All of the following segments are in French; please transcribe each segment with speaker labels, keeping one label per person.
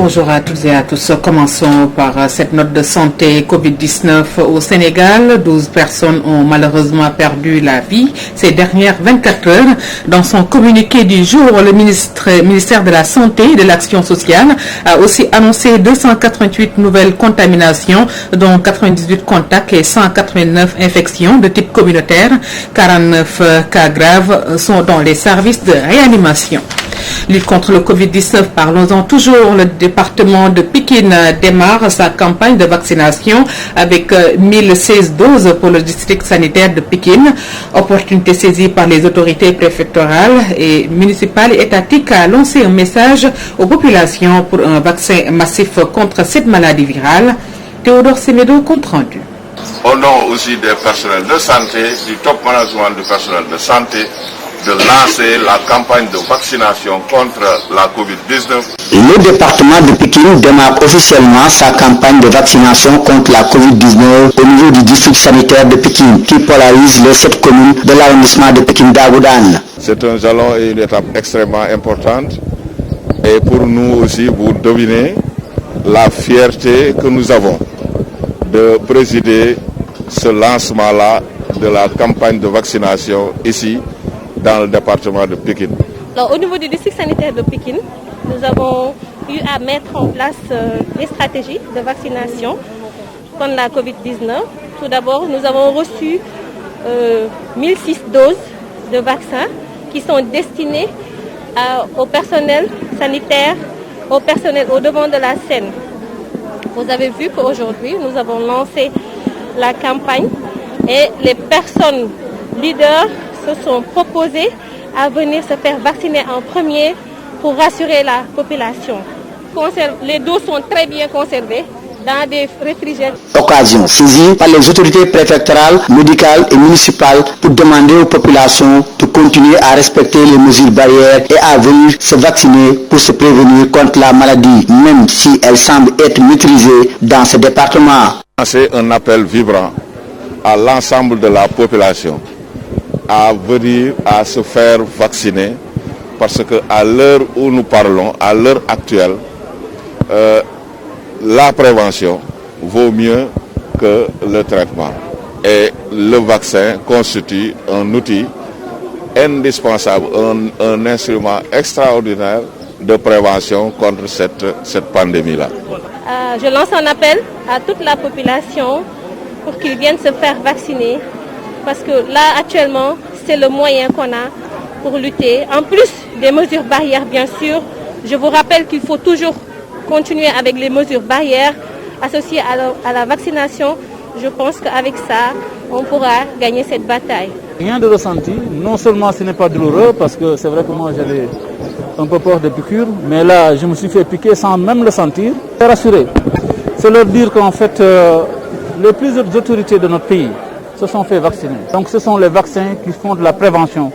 Speaker 1: Bonjour à toutes et à tous. Commençons par cette note de santé Covid-19 au Sénégal. 12 personnes ont malheureusement perdu la vie ces dernières 24 heures. Dans son communiqué du jour, le ministère de la Santé et de l'Action sociale a aussi annoncé 288 nouvelles contaminations, dont 98 contacts et 189 infections de type communautaire. 49 cas graves sont dans les services de réanimation. Lutte contre le Covid-19, parlons-en toujours. Le département de Pikine démarre sa campagne de vaccination avec 1016 doses pour le district sanitaire de Pikine. Opportunité saisie par les autorités préfectorales et municipales et étatiques à lancer un message aux populations pour un vaccin massif contre cette maladie virale. Théodore Semedo, compte rendu.
Speaker 2: Au nom aussi des personnels de santé, du top management du personnel de santé, de lancer la campagne de vaccination contre la Covid-19.
Speaker 3: Le département de Pikine démarre officiellement sa campagne de vaccination contre la Covid-19 au niveau du district sanitaire de Pikine, qui polarise les 7 communes de l'arrondissement de Pikine-Dagoudane.
Speaker 2: C'est un jalon et une étape extrêmement importante. Et pour nous aussi, vous devinez la fierté que nous avons de présider ce lancement-là de la campagne de vaccination ici, dans le département de Pikine.
Speaker 4: Alors, au niveau du district sanitaire de Pikine, nous avons eu à mettre en place des stratégies de vaccination contre la Covid-19. Tout d'abord, nous avons reçu 1006 doses de vaccins qui sont destinées au personnel sanitaire, au personnel au devant de la scène. Vous avez vu qu'aujourd'hui, nous avons lancé la campagne et les personnes leaders se sont proposés à venir se faire vacciner en premier pour rassurer la population. Les doses sont très bien conservées dans des réfrigérateurs.
Speaker 3: Occasion saisie par les autorités préfectorales, médicales et municipales pour demander aux populations de continuer à respecter les mesures barrières et à venir se vacciner pour se prévenir contre la maladie, même si elle semble être maîtrisée dans ce département.
Speaker 2: C'est un appel vibrant à l'ensemble de la population à venir à se faire vacciner parce qu'à l'heure où nous parlons, à l'heure actuelle, la prévention vaut mieux que le traitement. Et le vaccin constitue un outil indispensable, un instrument extraordinaire de prévention contre cette pandémie-là.
Speaker 4: Je lance un appel à toute la population pour qu'ils viennent se faire vacciner. Parce que là, actuellement, c'est le moyen qu'on a pour lutter. En plus des mesures barrières, bien sûr, je vous rappelle qu'il faut toujours continuer avec les mesures barrières associées à la vaccination. Je pense qu'avec ça, on pourra gagner cette bataille.
Speaker 5: Rien de ressenti. Non seulement ce n'est pas douloureux, parce que c'est vrai que moi j'avais un peu peur de piqûres, mais là, je me suis fait piquer sans même le sentir. C'est rassuré. C'est leur dire qu'en fait, les plusieurs autorités de notre pays se sont fait vacciner. Donc ce sont les vaccins qui font de la prévention.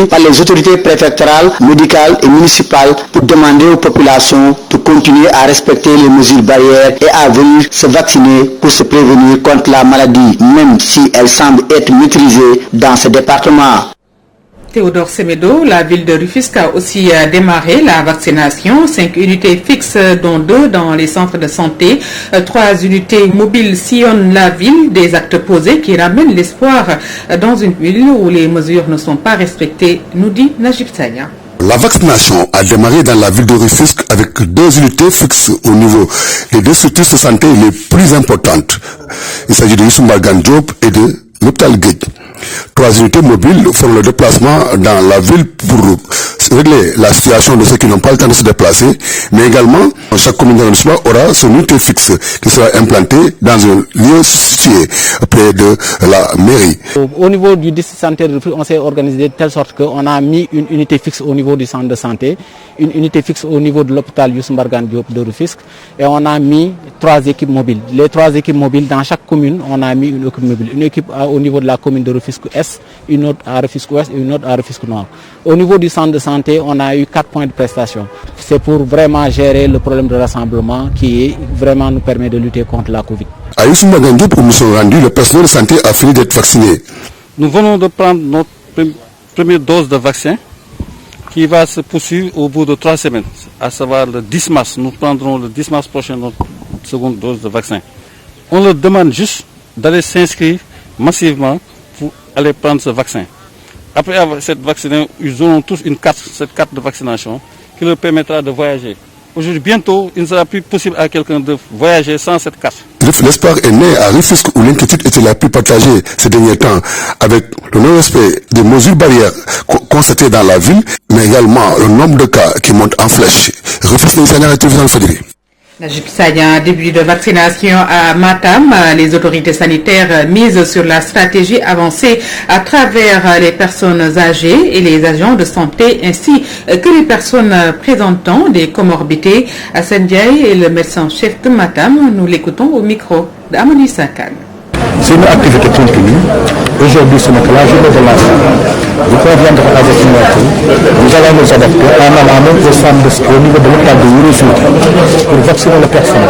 Speaker 3: Par les autorités préfectorales, médicales et municipales pour demander aux populations de continuer à respecter les mesures barrières et à venir se vacciner pour se prévenir contre la maladie, même si elle semble être maîtrisée dans ce département.
Speaker 1: Théodore Semedo, la ville de Rufisque a aussi démarré la vaccination. 5 unités fixes, dont 2 dans les centres de santé. 3 unités mobiles sillonnent la ville. Des actes posés qui ramènent l'espoir dans une ville où les mesures ne sont pas respectées, nous dit Najib Saya.
Speaker 6: La vaccination a démarré dans la ville de Rufisque avec 2 unités fixes au niveau des 2 structures de santé les plus importantes. Il s'agit de Youssou Mbargane Diop et de l'hôpital Guedj. 3 unités mobiles font le déplacement dans la ville pour régler la situation de ceux qui n'ont pas le temps de se déplacer, mais également chaque commune d'arrondissement aura son unité fixe qui sera implantée dans un lieu situé près de la mairie.
Speaker 5: Au niveau du district sanitaire de Rufisque, on s'est organisé de telle sorte qu'on a mis une unité fixe au niveau du centre de santé, une unité fixe au niveau de l'hôpital Youssou Mbargane Diop de Rufisque, et on a mis 3 équipes mobiles. Les 3 équipes mobiles, dans chaque commune, on a mis une équipe mobile. Une équipe au niveau de la commune de Rufisque Est, une autre à Rufisque Ouest et une autre à Rufisque Nord. Au niveau du centre de santé, on a eu 4 points de prestation. C'est pour vraiment gérer le problème de rassemblement qui vraiment nous permet de lutter contre la Covid.
Speaker 6: À Youssou Mbargane Diop, où nous sommes rendus, le personnel de santé a fini d'être vacciné.
Speaker 7: Nous venons de prendre notre première dose de vaccin qui va se poursuivre au bout de 3 semaines, à savoir le 10 mars. Nous prendrons le 10 mars prochain notre seconde dose de vaccin. On leur demande juste d'aller s'inscrire massivement pour aller prendre ce vaccin. Après avoir cette vaccination, ils auront tous cette carte de vaccination qui leur permettra de voyager. Aujourd'hui, bientôt, il ne sera plus possible à quelqu'un de voyager sans cette carte.
Speaker 6: L'espoir est né à Rufisque où l'inquiétude était la plus partagée ces derniers temps avec le non-respect des mesures barrières constatées dans la ville, mais également le nombre de cas qui monte en flèche. Rufisque n'est pas arrêté dans le Fadiri.
Speaker 1: Un début de vaccination à Matam. Les autorités sanitaires misent sur la stratégie avancée à travers les personnes âgées et les agents de santé ainsi que les personnes présentant des comorbidités. Hassan Diaye est le médecin-chef de Matam. Nous l'écoutons au micro d'Amadou Sakane.
Speaker 8: C'est une activité continue. Aujourd'hui, ce n'est que la journée de l'enfant. Vous conviendrez avec nous que nous allons nous adapter en allant même au centre au niveau de l'hôpital de Ourouzouki pour vacciner les personnes.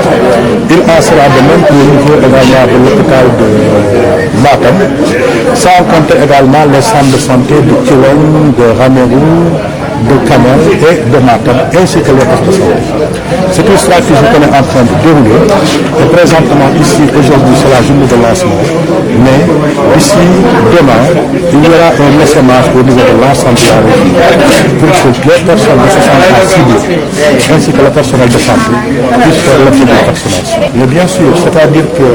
Speaker 8: Il en sera de même au niveau également de l'hôpital de Matam, sans compter également les centres de santé de Kilon, de Ranérou, de Kamel et de Matam, ainsi que les postes de santé. C'est une stratégie qu'on est en train de dérouler. Et présentement, ici, aujourd'hui, c'est la journée de lancement. Mais ici, demain, il y aura un message au niveau de l'ensemble de la région pour que les personnes de 60 ans ciblées, ainsi que le personnel de santé, puissent faire l'objet de la vaccination. Mais bien sûr, c'est-à-dire que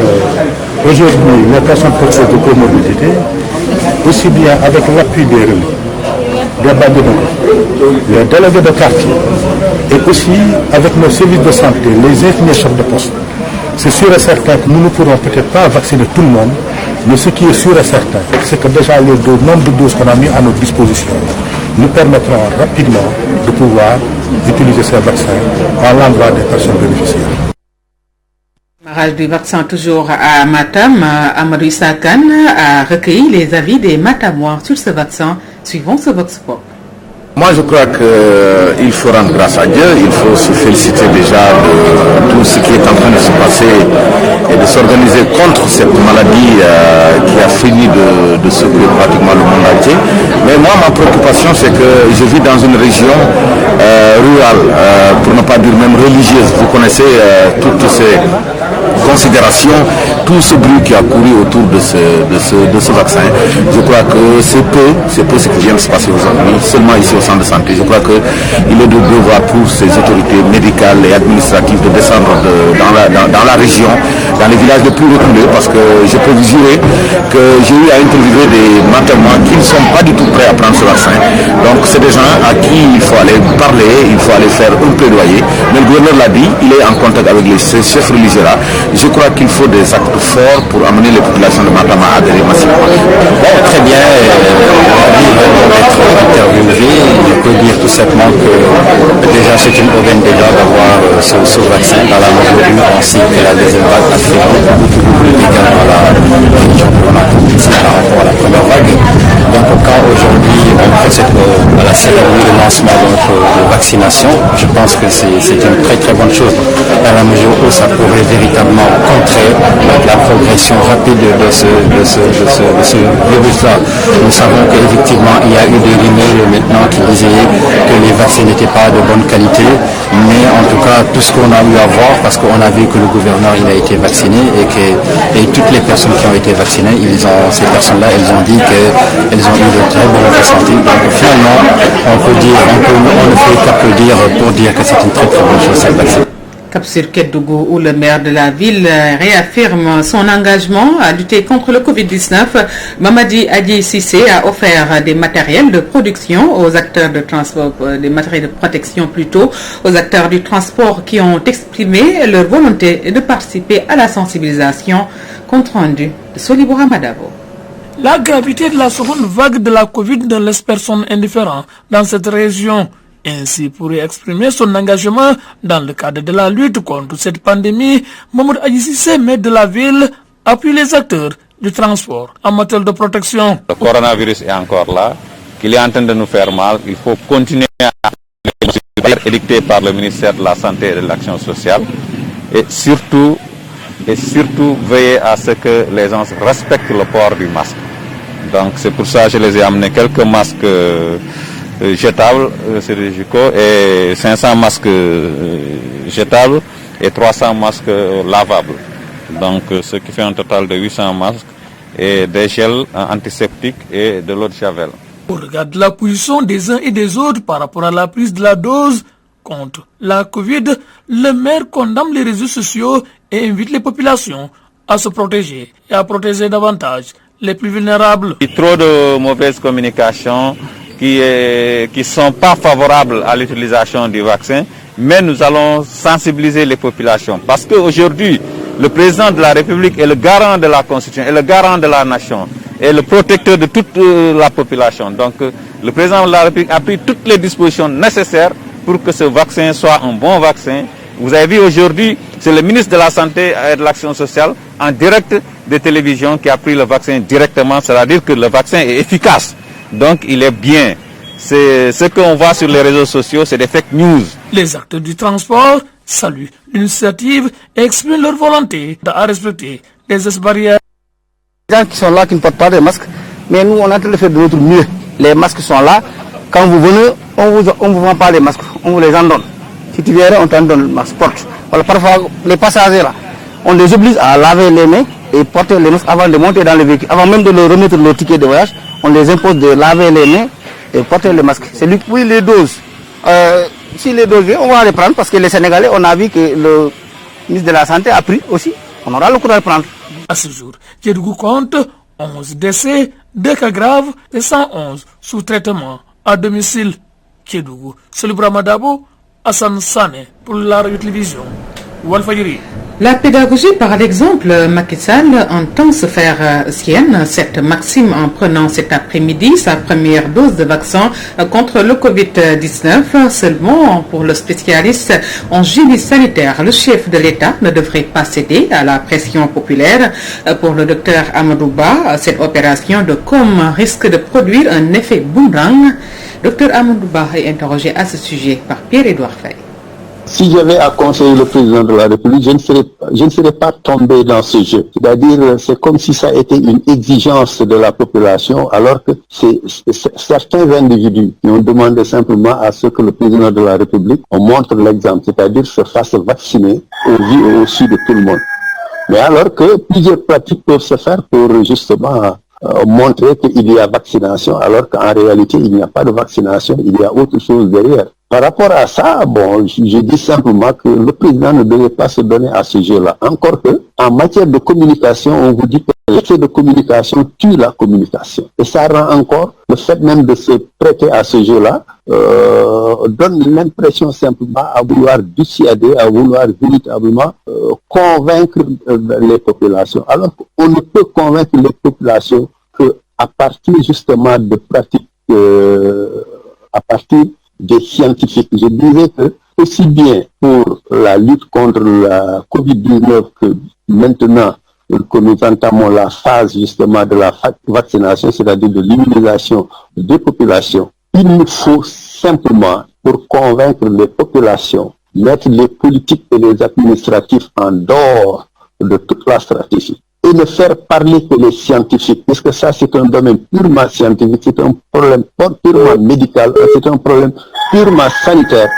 Speaker 8: aujourd'hui, les personnes porteuses de comorbidité, aussi bien avec l'appui des relais, des bandits, les délégués de quartier, et aussi avec nos services de santé, les infirmiers chefs de poste. C'est sûr et certain que nous ne pourrons peut-être pas vacciner tout le monde, mais ce qui est sûr et certain, c'est que déjà le nombre de doses qu'on a mis à notre disposition nous permettront rapidement de pouvoir utiliser ces vaccins à l'endroit des personnes bénéficiaires.
Speaker 1: Démarrage du vaccin toujours à Matam. Amadou Sakane a recueilli les avis des Matamois sur ce vaccin. Suivons ce Vox Pop.
Speaker 9: Moi, je crois qu'il faut rendre grâce à Dieu, il faut se féliciter déjà de tout ce qui est en train de se passer et de s'organiser contre cette maladie qui a fini de secouer pratiquement le monde entier. Mais moi, ma préoccupation, c'est que je vis dans une région rurale, pour ne pas dire même religieuse. Vous connaissez toutes ces considérations, tout ce bruit qui a couru autour de ce vaccin. Je crois que c'est peu ce qui vient de se passer aujourd'hui, seulement ici au centre de santé. Je crois qu'il est de devoir pour ces autorités médicales et administratives de descendre dans la région, dans les villages les plus reculés, parce que je peux vous jurer que j'ai eu à interviewer des Matamois qui ne sont pas du tout prêts à prendre ce vaccin. Donc c'est des gens à qui il faut aller parler, il faut aller faire un plaidoyer. Mais le gouverneur l'a dit, il est en contact avec ces chefs religieux là. Je crois qu'il faut des actes forts pour amener les populations de Matam à adhérer massivement.
Speaker 10: Bon, très bien, d'être interviewé. Je peux dire tout simplement que déjà c'est une aubaine déjà d'avoir ce vaccin dans la mesure où on sait que la deuxième vague a fait beaucoup de dégâts dans la région que l'on a connue par rapport à la première vague. Donc quand aujourd'hui on procède à la cérémonie de lancement de vaccination, je pense que c'est une très bonne chose dans la mesure où ça pourrait véritablement contrer la progression rapide de ce virus-là. Nous savons qu'effectivement il y a eu des rumeurs maintenant qui disaient que les vaccins n'étaient pas de bonne qualité, mais en tout cas tout ce qu'on a eu à voir, parce qu'on a vu que le gouverneur il a été vacciné et toutes les personnes qui ont été vaccinées, ces personnes-là, elles ont dit qu'elles ont eu de très bons ressentis. Donc finalement, on ne fait qu'applaudir pour dire que c'est une très bonne chose cette vaccin.
Speaker 1: Cap sur Kédougou, où le maire de la ville réaffirme son engagement à lutter contre le Covid-19. Mamadi Adji Cissé a offert des matériels de production aux acteurs de transport, des matériels de protection plutôt, aux acteurs du transport qui ont exprimé leur volonté de participer à la sensibilisation. Compte rendu de Solibora Madavo.
Speaker 11: La gravité de la seconde vague de la Covid ne laisse personne indifférent dans cette région. Ainsi, pour exprimer son engagement dans le cadre de la lutte contre cette pandémie, Mamadou Adji Cissé, maire de la ville, appuie les acteurs du transport en matière de protection.
Speaker 12: Le coronavirus est encore là, qu'il est en train de nous faire mal. Il faut continuer à les mesures édictées par le ministère de la Santé et de l'Action sociale et surtout veiller à ce que les gens respectent le port du masque. Donc c'est pour ça que je les ai amené quelques masques jetables chirurgicaux et 500 masques jetables et 300 masques lavables. Donc ce qui fait un total de 800 masques et des gels antiseptiques et de l'eau de javel.
Speaker 11: Au regard de la position des uns et des autres par rapport à la prise de la dose contre la Covid, le maire condamne les réseaux sociaux et invite les populations à se protéger et à protéger davantage les plus vulnérables.
Speaker 12: Il y a trop de mauvaises communications qui sont pas favorables à l'utilisation du vaccin, mais nous allons sensibiliser les populations parce qu'aujourd'hui, le président de la République est le garant de la Constitution, est le garant de la nation, est le protecteur de toute la population. Donc le président de la République a pris toutes les dispositions nécessaires pour que ce vaccin soit un bon vaccin. Vous avez vu aujourd'hui, c'est le ministre de la Santé et de l'Action sociale en direct de télévision qui a pris le vaccin directement, c'est-à-dire que le vaccin est efficace. Donc il est bien. C'est ce qu'on voit sur les réseaux sociaux, c'est des fake news.
Speaker 11: Les acteurs du transport saluent l'initiative et expriment leur volonté à respecter les gestes barrières.
Speaker 3: Les gens qui sont là qui ne portent pas de masques, mais nous on a de le faire de notre mieux. Les masques sont là. Quand vous venez, on vous vend pas les masques, on vous les en donne. Si tu viens, on t'en donne le masque. Porte. Voilà, parfois, les passagers là, on les oblige à laver les mains et porter les masques avant de monter dans le véhicule. Avant même de leur remettre leur ticket de voyage, on les impose de laver les mains et porter le masque. C'est lui qui oui, les doses. Si les doses viennent, on va les prendre parce que les Sénégalais, on a vu que le ministre de la Santé a pris aussi. On aura le courage de prendre.
Speaker 11: À ce jour, Kédougou compte 11 décès, 2 cas graves et 111 sous traitement à domicile. Kédougou, Celebra Madabo, Hassan Sané pour la radio-télévision Walfadjri.
Speaker 1: La pédagogie par l'exemple, Macky Sall entend se faire sienne cette maxime en prenant cet après-midi sa première dose de vaccin contre le Covid-19. Seulement, pour le spécialiste en génie sanitaire, le chef de l'État ne devrait pas céder à la pression populaire. Pour le docteur Amadouba, cette opération de com risque de produire un effet boomerang. Docteur Amadouba est interrogé à ce sujet par Pierre-Édouard Faye.
Speaker 13: Si j'avais à conseiller le président de la République, je ne serais pas tombé dans ce jeu. C'est-à-dire, c'est comme si ça était une exigence de la population, alors que c'est certains individus qui ont demandé simplement à ce que le président de la République montre l'exemple, c'est-à-dire se fasse vacciner au vu et au su de tout le monde. Mais alors que plusieurs pratiques peuvent se faire pour justement montrer qu'il y a vaccination, alors qu'en réalité, il n'y a pas de vaccination, il y a autre chose derrière. Par rapport à ça, bon, je dis simplement que le président ne devait pas se donner à ce jeu-là. Encore que, en matière de communication, on vous dit que l'effet de communication tue la communication. Et ça rend encore le fait même de se prêter à ce jeu-là, donne l'impression simplement à vouloir dissuader, à vouloir véritablement convaincre les populations. Alors qu'on ne peut convaincre les populations qu'à partir justement de pratiques, à partir des scientifiques. Je disais que aussi bien pour la lutte contre la Covid-19 que maintenant que nous entamons la phase justement de la vaccination, c'est-à-dire de l'immunisation des populations, il nous faut simplement, pour convaincre les populations, mettre les politiques et les administratifs en dehors de toute la stratégie et ne faire parler que les scientifiques, parce que ça c'est un domaine purement scientifique, c'est un problème purement médical, c'est un problème purement sanitaire.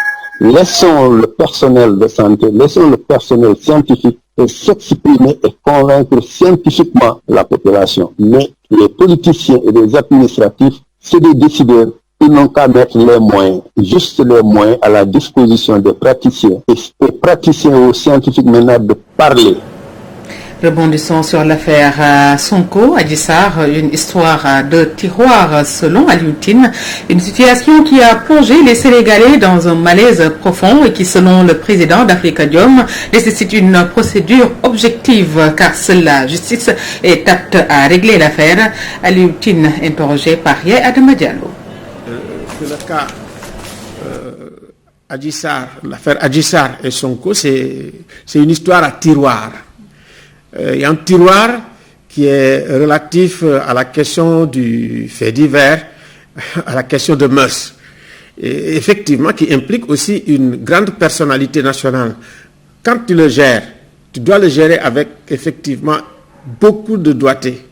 Speaker 13: Laissons le personnel de santé, laissons le personnel scientifique s'exprimer et convaincre scientifiquement la population. Mais les politiciens et les administratifs, c'est des décideurs. Ils n'ont qu'à mettre les moyens, juste les moyens à la disposition des praticiens et aux praticiens et aux scientifiques maintenant de parler.
Speaker 1: Rebondissons sur l'affaire Sonko, Adji Sarr, une histoire de tiroir selon Alioune, une situation qui a plongé les Sénégalais dans un malaise profond et qui, selon le président d'Africadium, nécessite une procédure objective car seule la justice est apte à régler l'affaire. Alioune, interrogé par Yé Adama Diallo.
Speaker 14: Sur le cas Adji Sarr, l'affaire Adji Sarr et Sonko, c'est une histoire à tiroir. Il y a un tiroir qui est relatif à la question du fait divers, à la question de mœurs, et effectivement qui implique aussi une grande personnalité nationale. Quand tu le gères, tu dois le gérer avec effectivement beaucoup de doigté,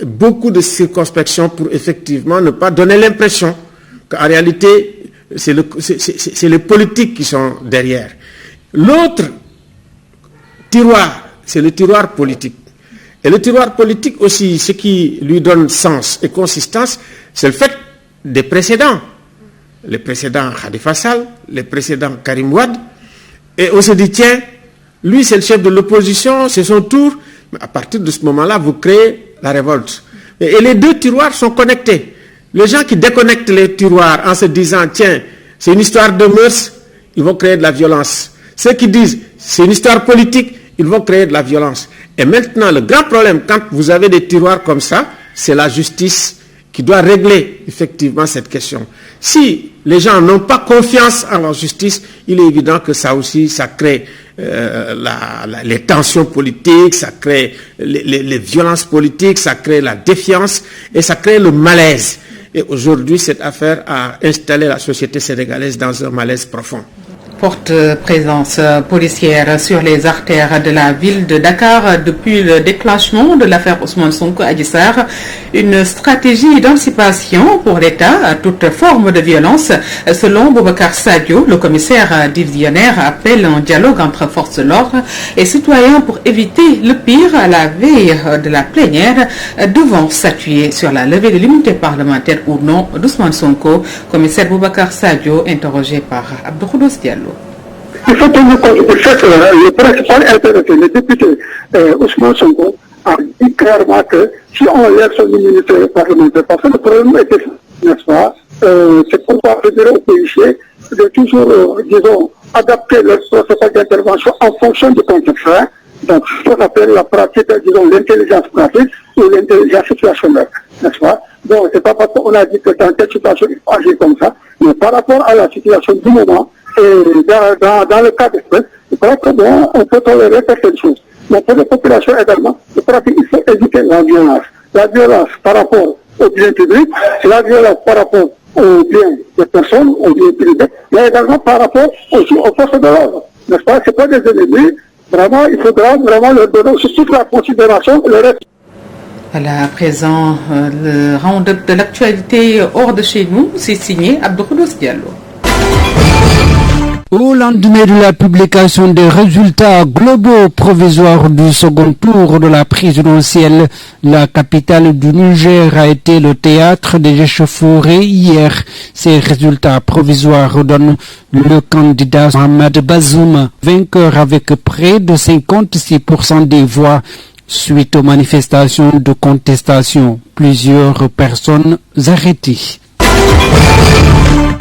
Speaker 14: beaucoup de circonspection pour effectivement ne pas donner l'impression qu'en réalité, c'est les politiques qui sont derrière. L'autre tiroir, c'est le tiroir politique. Et le tiroir politique aussi, ce qui lui donne sens et consistance, c'est le fait des précédents. Les précédents Khalifa Sall, les précédents Karim Wade. Et on se dit, tiens, lui c'est le chef de l'opposition, c'est son tour. Mais à partir de ce moment-là, vous créez la révolte. Et les deux tiroirs sont connectés. Les gens qui déconnectent les tiroirs en se disant, tiens, c'est une histoire de mœurs, ils vont créer de la violence. Ceux qui disent, c'est une histoire politique, ils vont créer de la violence. Et maintenant, le grand problème, quand vous avez des tiroirs comme ça, c'est la justice qui doit régler effectivement cette question. Si les gens n'ont pas confiance en la justice, il est évident que ça aussi, ça crée les tensions politiques, ça crée les violences politiques, ça crée la défiance et ça crée le malaise. Et aujourd'hui, cette affaire a installé la société sénégalaise dans un malaise profond.
Speaker 1: Forte présence policière sur les artères de la ville de Dakar depuis le déclenchement de l'affaire Ousmane Sonko Adji Sarr. Une stratégie d'émancipation pour l'État à toute forme de violence. Selon Boubacar Sadio, le commissaire divisionnaire appelle un dialogue entre forces de l'ordre et citoyens pour éviter le pire à la veille de la plénière devant statuer sur la levée de l'immunité parlementaire ou non d'Ousmane Sonko. Commissaire Boubacar Sadio, interrogé par Abdoukhodous Diallo.
Speaker 15: Il faut tenir compte du fait que le principal intéressé, le député Ousmane Sonko, a dit clairement que si on lève son immunité parlementaire, parce que le problème était, n'est-ce pas, c'est pourquoi je dirais aux policiers de toujours, disons, adapter leur processus d'intervention en fonction du contexte. Donc, ce qu'on appelle la pratique, disons, l'intelligence pratique ou l'intelligence situationnelle, n'est-ce pas? Donc, c'est pas parce qu'on a dit que dans telle situation, il faut agir comme ça, mais par rapport à la situation du moment, et dans le cas d'espèce, je crois que bon, on peut tolérer certaines choses. Mais pour les populations également, je crois qu'il faut éviter la violence. La violence par rapport au bien public, la violence par rapport au bien des personnes, au bien privé, mais également par rapport aussi aux forces de l'ordre. N'est-ce pas? C'est pas des ennemis. Vraiment, il faudra vraiment leur donner aussi toute la considération et le reste.
Speaker 1: Voilà, à présent, le round-up de l'actualité hors de chez nous, c'est signé Abdoukhodous Diallo.
Speaker 16: Au lendemain de la publication des résultats globaux provisoires du second tour de la présidentielle, la capitale du Niger a été le théâtre des échauffourées hier. Ces résultats provisoires donnent le candidat Mohamed Bazoum vainqueur avec près de 56% des voix. Suite aux manifestations de contestation, plusieurs personnes arrêtées.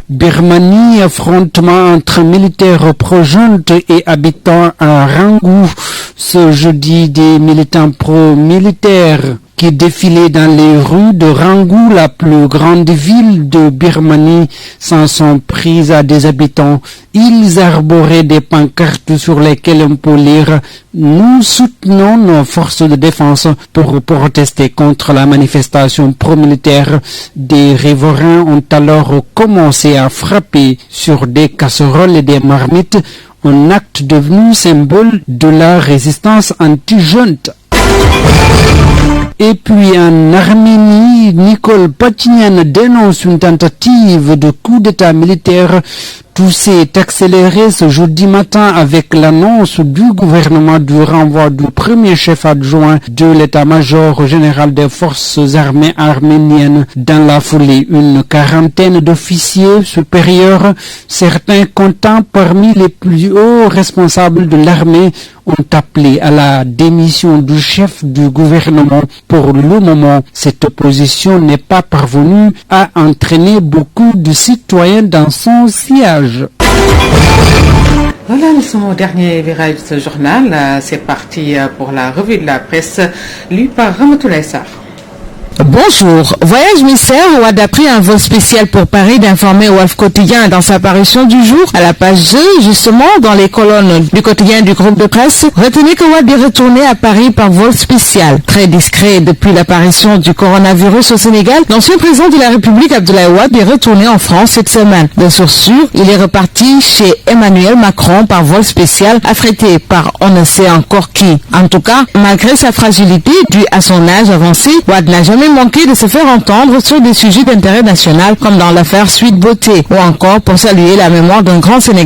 Speaker 16: Birmanie, affrontement entre militaires pro-junte et habitants à Rangou. Ce jeudi, des militants pro-militaires qui défilaient dans les rues de Rangou, la plus grande ville de Birmanie, s'en sont pris à des habitants. Ils arboraient des pancartes sur lesquelles on peut lire « Nous soutenons nos forces de défense » pour protester contre la manifestation pro-militaire. Des riverains ont alors commencé à frapper sur des casseroles et des marmites, un acte devenu symbole de la résistance anti-junte. Et puis en Arménie, Nicole Pachinian dénonce une tentative de coup d'État militaire. Tout s'est accéléré ce jeudi matin avec l'annonce du gouvernement du renvoi du premier chef adjoint de l'état-major général des forces armées arméniennes. Dans la foulée, une quarantaine d'officiers supérieurs, certains comptant parmi les plus hauts responsables de l'armée, ont appelé à la démission du chef du gouvernement. Pour le moment, cette opposition n'est pas parvenue à entraîner beaucoup de citoyens dans son sillage.
Speaker 1: Voilà, nous sommes au dernier virage de ce journal. C'est parti pour la revue de la presse, lue par Ramatoulaye Sarr.
Speaker 17: Bonjour. Voyage mystère, Wade a pris un vol spécial pour Paris d'informer Wolf Quotidien dans sa parution du jour. À la page 2, justement, dans les colonnes du quotidien du groupe de presse, retenez que Wade est retourné à Paris par vol spécial. Très discret depuis l'apparition du coronavirus au Sénégal, l'ancien président de la République Abdoulaye Wade est retourné en France cette semaine. De source sûre, il est reparti chez Emmanuel Macron par vol spécial, affrété par on ne sait encore qui. En tout cas, malgré sa fragilité due à son âge avancé, Wade n'a jamais jamais manqué de se faire entendre sur des sujets d'intérêt national comme dans l'affaire Suite Beauté ou encore pour saluer la mémoire d'un grand Sénégalais